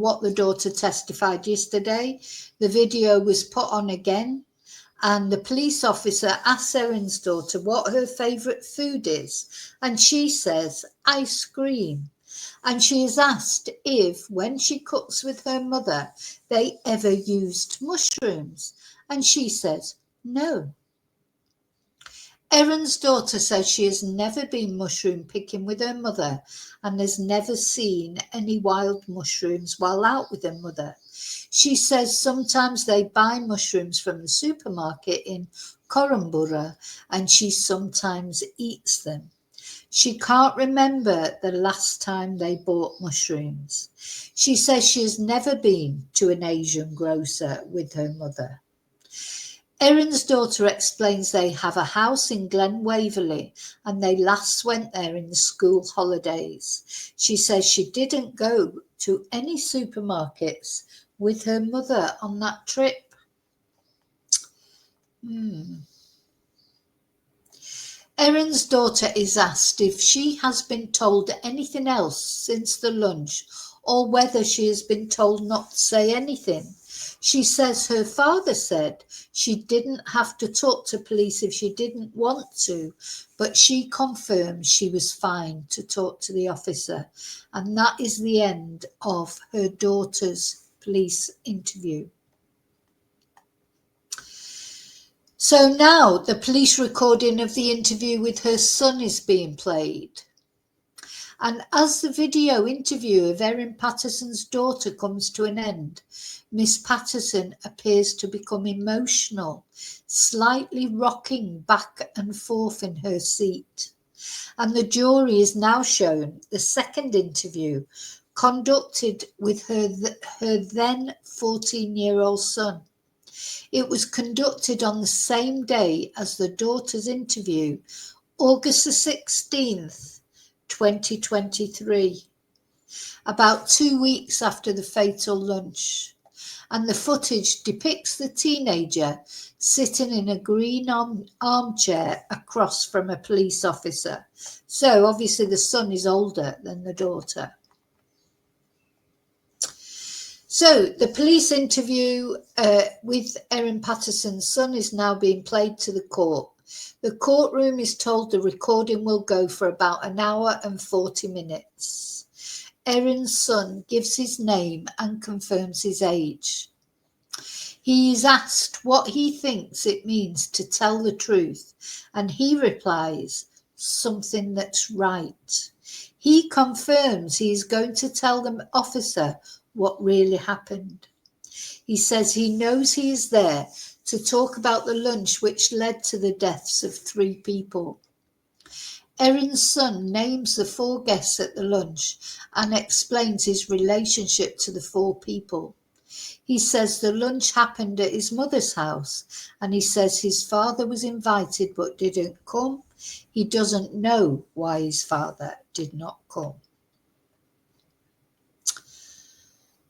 what the daughter testified yesterday. The video was put on again, and the police officer asks Erin's daughter what her favourite food is, and she says ice cream. And she is asked if, when she cooks with her mother, they ever used mushrooms, and she says no. Erin's daughter says she has never been mushroom picking with her mother and has never seen any wild mushrooms while out with her mother. She says sometimes they buy mushrooms from the supermarket in Korumburra and she sometimes eats them. She can't remember the last time they bought mushrooms. She says she has never been to an Asian grocer with her mother. Erin's daughter explains they have a house in Glen Waverley and they last went there in the school holidays. She says she didn't go to any supermarkets with her mother on that trip. Erin's daughter is asked if she has been told anything else since the lunch or whether she has been told not to say anything. She says her father said she didn't have to talk to police if she didn't want to, but she confirms she was fine to talk to the officer. And that is the end of her daughter's police interview. So now the police recording of the interview with her son is being played. And as the video interview of Erin Patterson's daughter comes to an end, Miss Patterson appears to become emotional, slightly rocking back and forth in her seat. And the jury is now shown the second interview conducted with her then 14-year-old son. It was conducted on the same day as the daughter's interview, August the 16th, 2023, about 2 weeks after the fatal lunch. And the footage depicts the teenager sitting in a green armchair across from a police officer. So obviously the son is older than the daughter. So the police interview with Erin Patterson's son is now being played to the court. The courtroom is told the recording will go for about an hour and 40 minutes. Erin's son gives his name and confirms his age. He is asked what he thinks it means to tell the truth, and he replies, something that's right. He confirms he is going to tell the officer what really happened. He says he knows he is there to talk about the lunch which led to the deaths of 3 people. Erin's son names the 4 guests at the lunch and explains his relationship to the 4 people. He says the lunch happened at his mother's house, and he says his father was invited but didn't come. He doesn't know why his father did not come.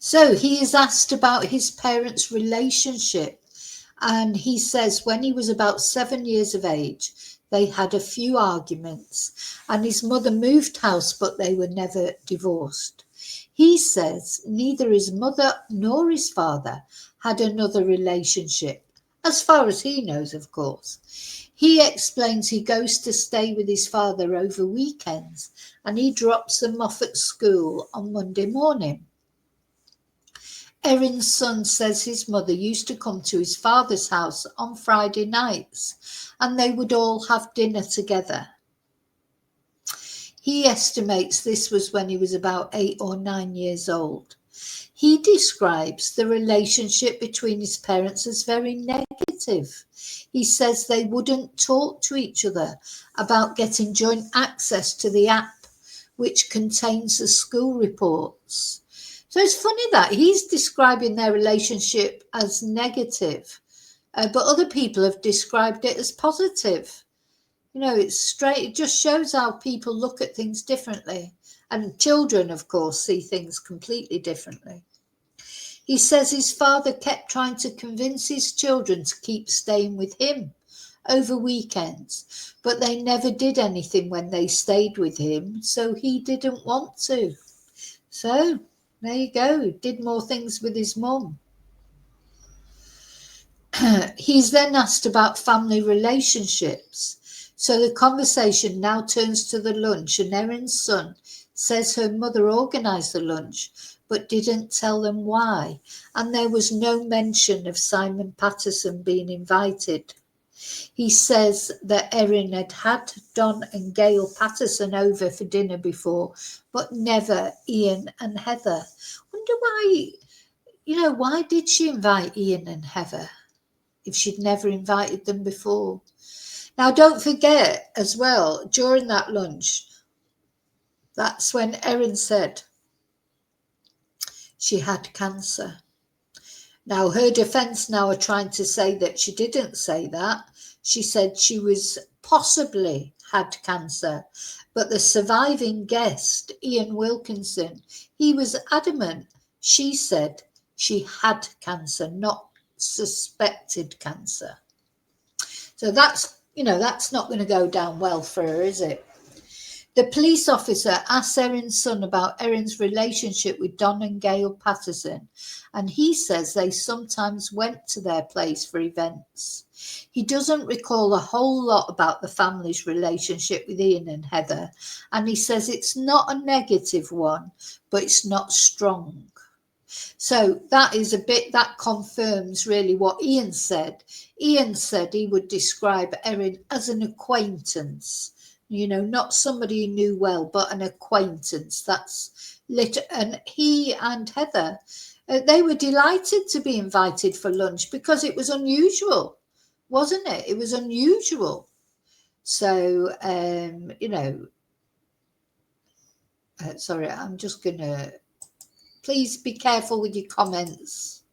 So he is asked about his parents' relationship, and he says when he was about 7 years of age, they had a few arguments, and his mother moved house, but they were never divorced. He says neither his mother nor his father had another relationship, as far as he knows, of course. He explains he goes to stay with his father over weekends, and he drops them off at school on Monday morning. Erin's son says his mother used to come to his father's house on Friday nights and they would all have dinner together. He estimates this was when he was about 8 or 9 years old. He describes the relationship between his parents as very negative. He says they wouldn't talk to each other about getting joint access to the app, which contains the school reports. So it's funny that he's describing their relationship as negative, but other people have described it as positive. You know, it's straight. It just shows how people look at things differently. And children, of course, see things completely differently. He says his father kept trying to convince his children to keep staying with him over weekends, but they never did anything when they stayed with him, so he didn't want to. So There you go. Did more things with his mum. He's then asked about family relationships. So the conversation now turns to the lunch, and Erin's son says her mother organised the lunch but didn't tell them why, and there was no mention of Simon Patterson being invited. He says that Erin had Don and Gail Patterson over for dinner before, but never Ian and Heather. Wonder why, why did she invite Ian and Heather if she'd never invited them before? Now, don't forget as well, during that lunch, that's when Erin said she had cancer. Now, her defence now are trying to say that she didn't say that. She said she was possibly had cancer. But the surviving guest, Ian Wilkinson, he was adamant. She said she had cancer, not suspected cancer. So that's not going to go down well for her, is it? The police officer asked Erin's son about Erin's relationship with Don and Gail Patterson, and he says they sometimes went to their place for events. He doesn't recall a whole lot about the family's relationship with Ian and Heather, and he says it's not a negative one, but it's not strong. So that confirms really what Ian said. Ian said he would describe Erin as an acquaintance. Not somebody he knew well, but an acquaintance. And he and Heather, they were delighted to be invited for lunch because it was unusual, wasn't it? It was unusual. So, sorry, I'm just going to, please be careful with your comments.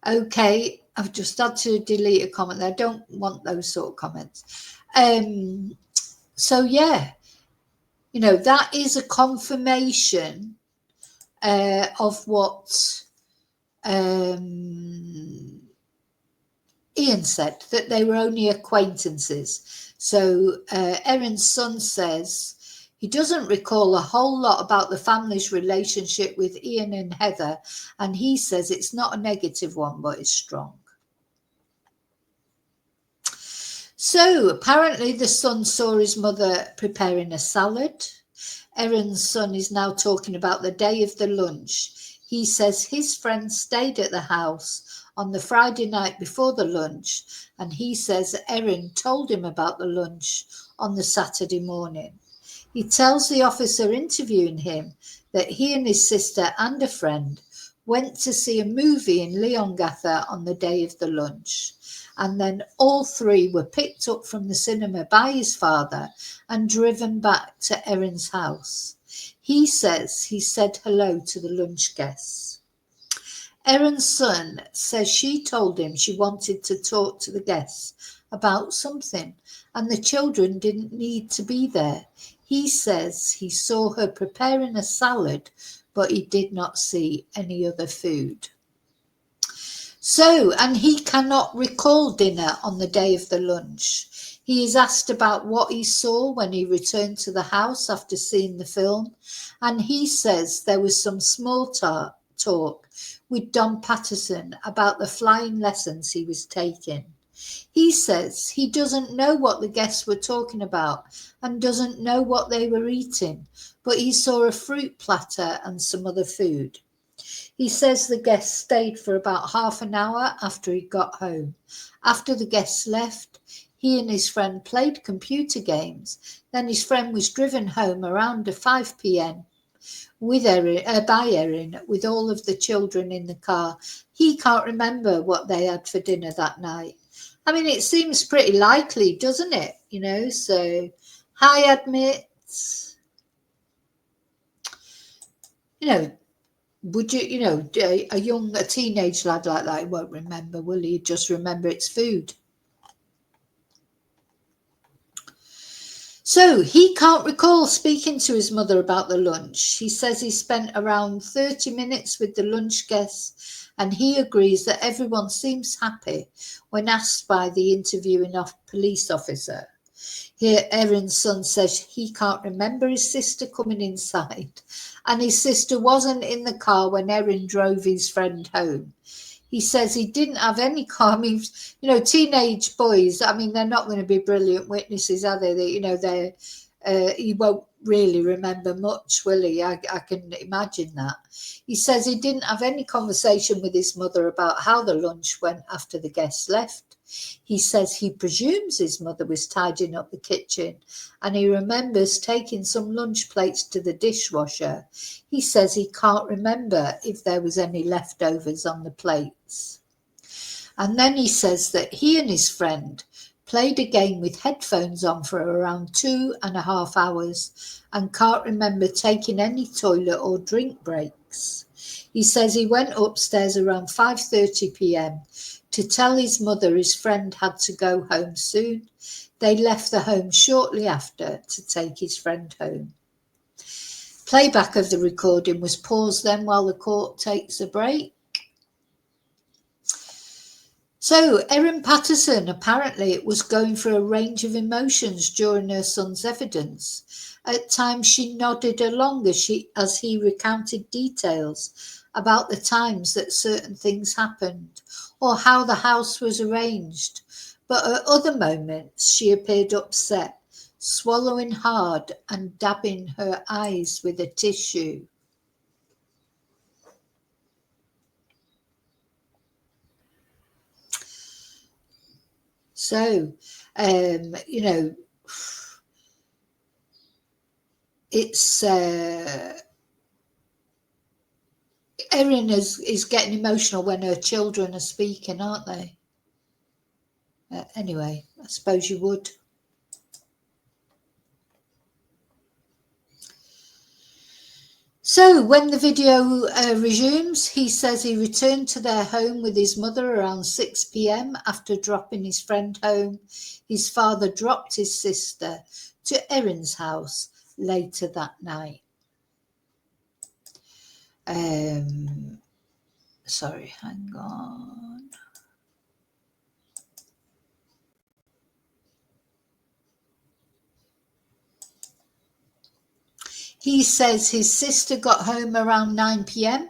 Okay, I've just had to delete a comment there. I don't want those sort of comments. So yeah, that is a confirmation of what Ian said, that they were only acquaintances. So Erin's son says he doesn't recall a whole lot about the family's relationship with Ian and Heather, and he says it's not a negative one, but it's strong. So apparently the son saw his mother preparing a salad. Erin's son is now talking about the day of the lunch. He says his friend stayed at the house on the Friday night before the lunch, and he says Erin told him about the lunch on the Saturday morning. He tells the officer interviewing him that he and his sister and a friend went to see a movie in Leongatha on the day of the lunch. And then all three were picked up from the cinema by his father and driven back to Erin's house. He says he said hello to the lunch guests. Erin's son says she told him she wanted to talk to the guests about something, and the children didn't need to be there. He says he saw her preparing a salad, but he did not see any other food. So, and he cannot recall dinner on the day of the lunch. He is asked about what he saw when he returned to the house after seeing the film, and he says there was some small talk with Don Patterson about the flying lessons he was taking. He says he doesn't know what the guests were talking about and doesn't know what they were eating, but he saw a fruit platter and some other food. He says the guests stayed for about half an hour after he got home. After the guests left, he and his friend played computer games. Then his friend was driven home around 5 p.m. by Erin with all of the children in the car. He can't remember what they had for dinner that night. I mean, it seems pretty likely, doesn't it? So hi, admits. Would you, a teenage lad like that, he won't remember, will he? Just remember it's food. So he can't recall speaking to his mother about the lunch. He says he spent around 30 minutes with the lunch guests, and he agrees that everyone seems happy when asked by the interviewing police officer. Here, Erin's son says he can't remember his sister coming inside, and his sister wasn't in the car when Erin drove his friend home. He says he didn't have any car. I mean, teenage boys, I mean, they're not going to be brilliant witnesses, are they? He won't really remember much, will he? I can imagine that. He says he didn't have any conversation with his mother about how the lunch went after the guests left. He says he presumes his mother was tidying up the kitchen, and he remembers taking some lunch plates to the dishwasher. He says he can't remember if there was any leftovers on the plates. And then he says that he and his friend played a game with headphones on for around 2.5 hours and can't remember taking any toilet or drink breaks. He says he went upstairs around 5:30 p.m. to tell his mother his friend had to go home soon. They left the home shortly after to take his friend home. Playback of the recording was paused then while the court takes a break. So, Erin Patterson apparently was going through a range of emotions during her son's evidence. At times she nodded along as he recounted details about the times that certain things happened or how the house was arranged. But at other moments she appeared upset, swallowing hard and dabbing her eyes with a tissue. So, it's Erin is getting emotional when her children are speaking, aren't they? Anyway, I suppose you would. So when the video resumes, he says he returned to their home with his mother around 6 p.m. after dropping his friend home. His father dropped his sister to Erin's house later that night. Sorry, hang on. He says his sister got home around 9 p.m,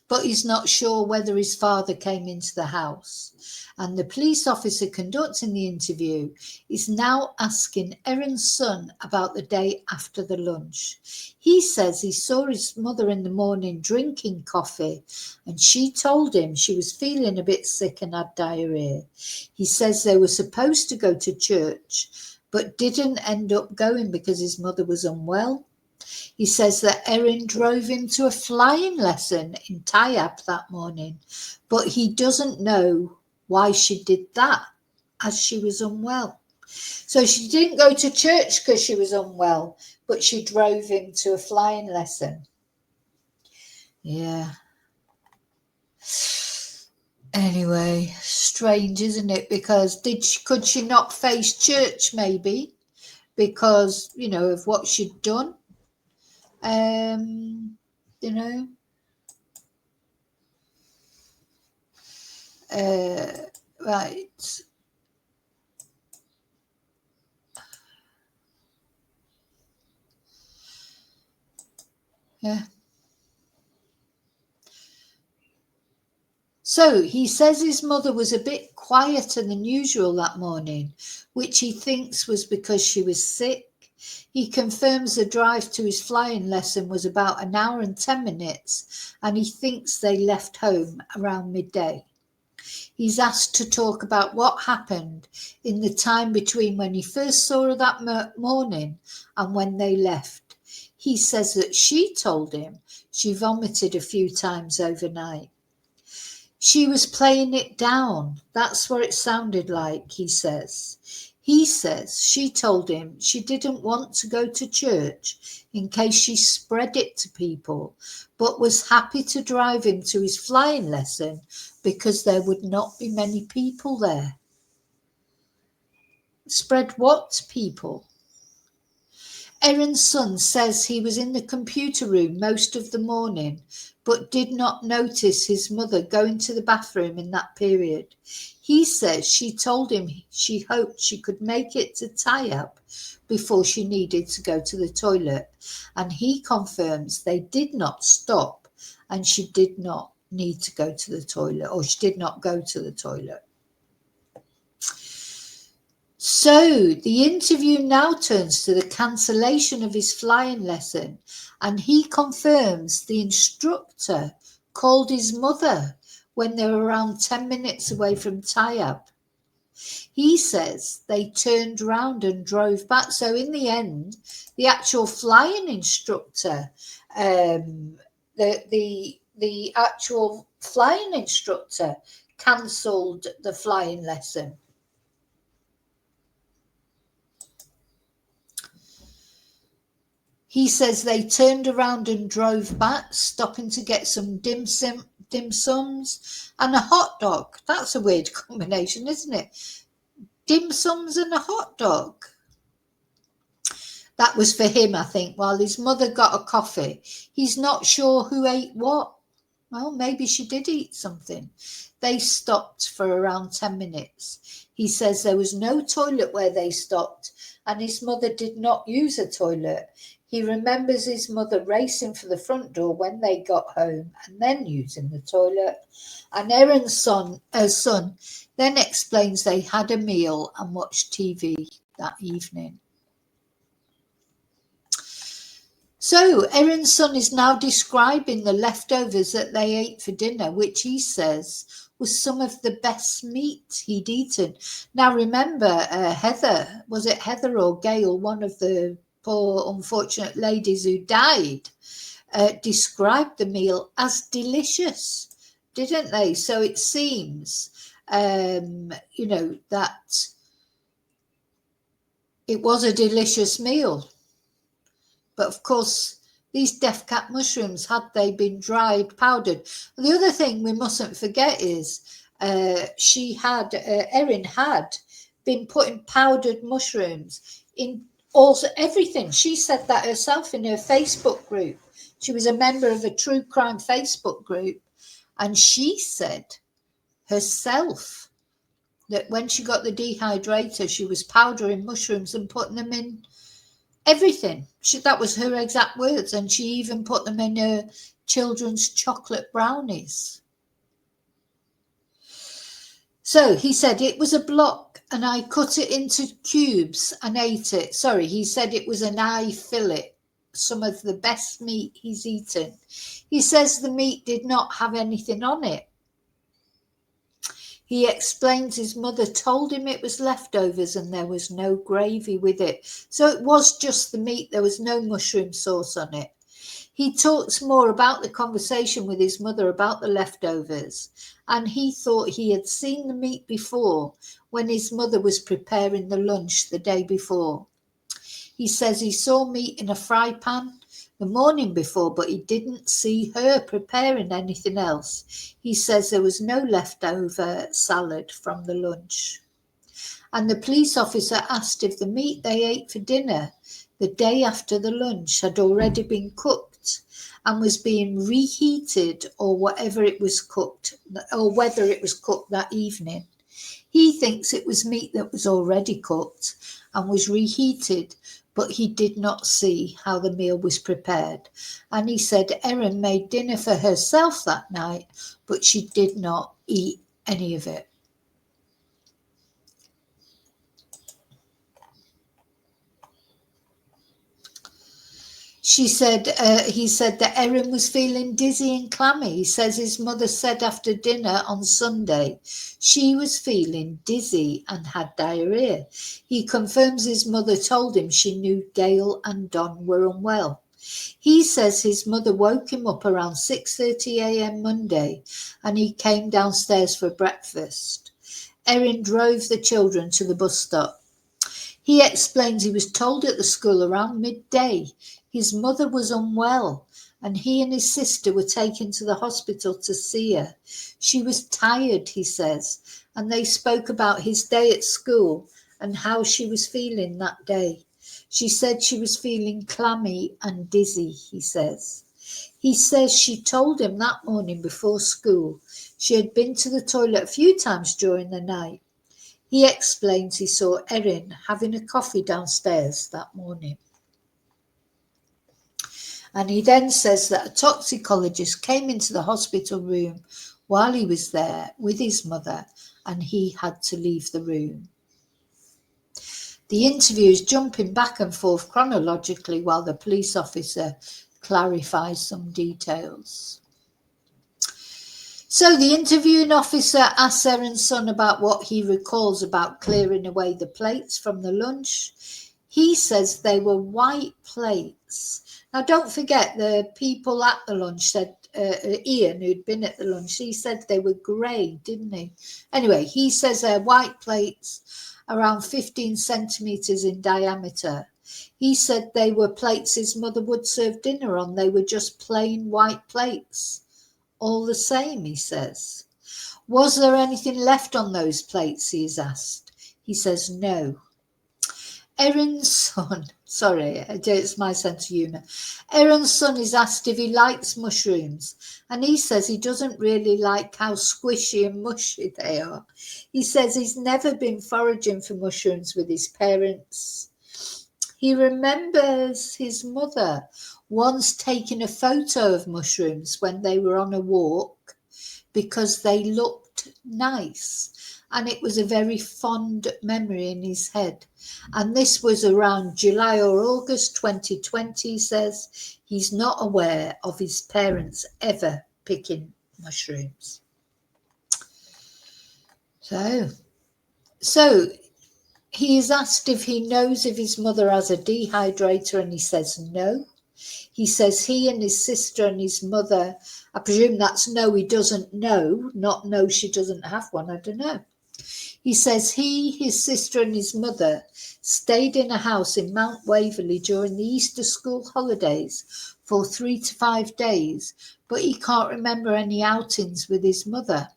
but he's not sure whether his father came into the house. And the police officer conducting the interview is now asking Erin's son about the day after the lunch. He says he saw his mother in the morning drinking coffee, and she told him she was feeling a bit sick and had diarrhea. He says they were supposed to go to church, but didn't end up going because his mother was unwell. He says that Erin drove him to a flying lesson in Tayab that morning, but he doesn't know why she did that as she was unwell. So she didn't go to church because she was unwell, but she drove him to a flying lesson. Yeah. Anyway, strange, isn't it? Because could she not face church maybe because, of what she'd done? Right. Yeah. So he says his mother was a bit quieter than usual that morning, which he thinks was because she was sick. He confirms the drive to his flying lesson was about 1 hour and 10 minutes, and he thinks they left home around midday. He's asked to talk about what happened in the time between when he first saw her that morning and when they left. He says that she told him she vomited a few times overnight. She was playing it down. That's what it sounded like, he says. He says she told him she didn't want to go to church in case she spread it to people, but was happy to drive him to his flying lesson because there would not be many people there. Spread what to people? Erin's son says he was in the computer room most of the morning, but did not notice his mother going to the bathroom in that period. He says she told him she hoped she could make it to tie-up before she needed to go to the toilet, and he confirms they did not stop and she did not need to go to the toilet, or she did not go to the toilet. So the interview now turns to the cancellation of his flying lesson, and he confirms the instructor called his mother when they were around 10 minutes away from tie-up. He says they turned round and drove back. So in the end, the actual flying instructor, the actual flying instructor cancelled the flying lesson. He says they turned around and drove back, stopping to get some dim sums and a hot dog. That's a weird combination, isn't it? Dim sums and a hot dog. That was for him, I think, while his mother got a coffee. He's not sure who ate what. Well, maybe she did eat something. They stopped for around 10 minutes. He says there was no toilet where they stopped, and his mother did not use a toilet. He remembers his mother racing for the front door when they got home and then using the toilet. And Erin's son then explains they had a meal and watched TV that evening. So Erin's son is now describing the leftovers that they ate for dinner, which he says was some of the best meat he'd eaten. Now remember, Heather, was it Heather or Gail, one of the poor unfortunate ladies who died, described the meal as delicious, didn't they? So it seems, that it was a delicious meal. But of course, these death cap mushrooms, had they been dried, powdered. And the other thing we mustn't forget is Erin had been putting powdered mushrooms in also everything. She said that herself in her Facebook group. She was a member of a true crime Facebook group, and she said herself that when she got the dehydrator, she was powdering mushrooms and putting them in everything. That was her exact words, and she even put them in her children's chocolate brownies. So he said it was a block and I cut it into cubes and ate it. Sorry, he said it was an eye fillet, some of the best meat he's eaten. He says the meat did not have anything on it. He explains his mother told him it was leftovers and there was no gravy with it. So it was just the meat. There was no mushroom sauce on it. He talks more about the conversation with his mother about the leftovers, and he thought he had seen the meat before when his mother was preparing the lunch the day before. He says he saw meat in a fry pan the morning before, but he didn't see her preparing anything else. He says there was no leftover salad from the lunch. And the police officer asked if the meat they ate for dinner the day after the lunch had already been cooked and was being reheated, or whether it was cooked that evening. He thinks it was meat that was already cooked and was reheated, but he did not see how the meal was prepared. And he said Erin made dinner for herself that night, but she did not eat any of it. He said that Erin was feeling dizzy and clammy. He says his mother said after dinner on Sunday she was feeling dizzy and had diarrhea. He confirms his mother told him she knew Gail and Don were unwell. He says his mother woke him up around 6:30 a.m. Monday and he came downstairs for breakfast. Erin drove the children to the bus stop. He explains he was told at the school around midday his mother was unwell and he and his sister were taken to the hospital to see her. She was tired, he says, and they spoke about his day at school and how she was feeling that day. She said she was feeling clammy and dizzy, he says. He says she told him that morning before school she had been to the toilet a few times during the night. He explains he saw Erin having a coffee downstairs that morning. And he then says that a toxicologist came into the hospital room while he was there with his mother and he had to leave the room. The interview is jumping back and forth chronologically while the police officer clarifies some details. So the interviewing officer asks Erin's son about what he recalls about clearing away the plates from the lunch. He says they were white plates. Now, don't forget, the people at the lunch said, Ian, who'd been at the lunch, he said they were grey, didn't he? Anyway, he says they're white plates, around 15 centimetres in diameter. He said they were plates his mother would serve dinner on. They were just plain white plates. All the same, he says. Was there anything left on those plates, he is asked. He says no. Erin's son, sorry, it's my sense of humour. Erin's son is asked if he likes mushrooms, and he says he doesn't really like how squishy and mushy they are. He says he's never been foraging for mushrooms with his parents. He remembers his mother once taking a photo of mushrooms when they were on a walk because they looked nice. And it was a very fond memory in his head. And this was around July or August 2020, he says. He's not aware of his parents ever picking mushrooms. So he is asked if he knows if his mother has a dehydrator, and he says no. He says he and his sister and his mother, I presume that's no, he doesn't know, not no, she doesn't have one, I don't know. He says he, his sister and his mother stayed in a house in Mount Waverley during the Easter school holidays for 3 to 5 days, but he can't remember any outings with his mother.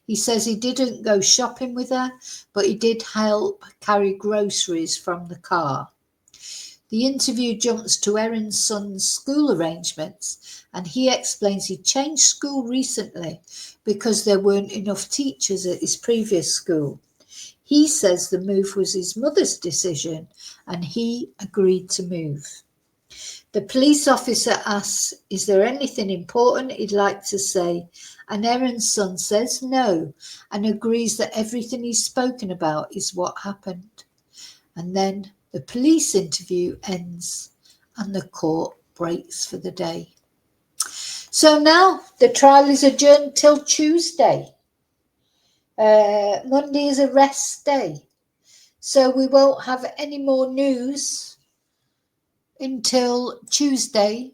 He says he didn't go shopping with her, but he did help carry groceries from the car. The interview jumps to Erin's son's school arrangements, and he explains he changed school recently because there weren't enough teachers at his previous school. He says the move was his mother's decision and he agreed to move. The police officer asks, is there anything important he'd like to say? And Erin's son says no and agrees that everything he's spoken about is what happened. And then the police interview ends and the court breaks for the day. So now the trial is adjourned till Tuesday. Monday is a rest day. So we won't have any more news until Tuesday.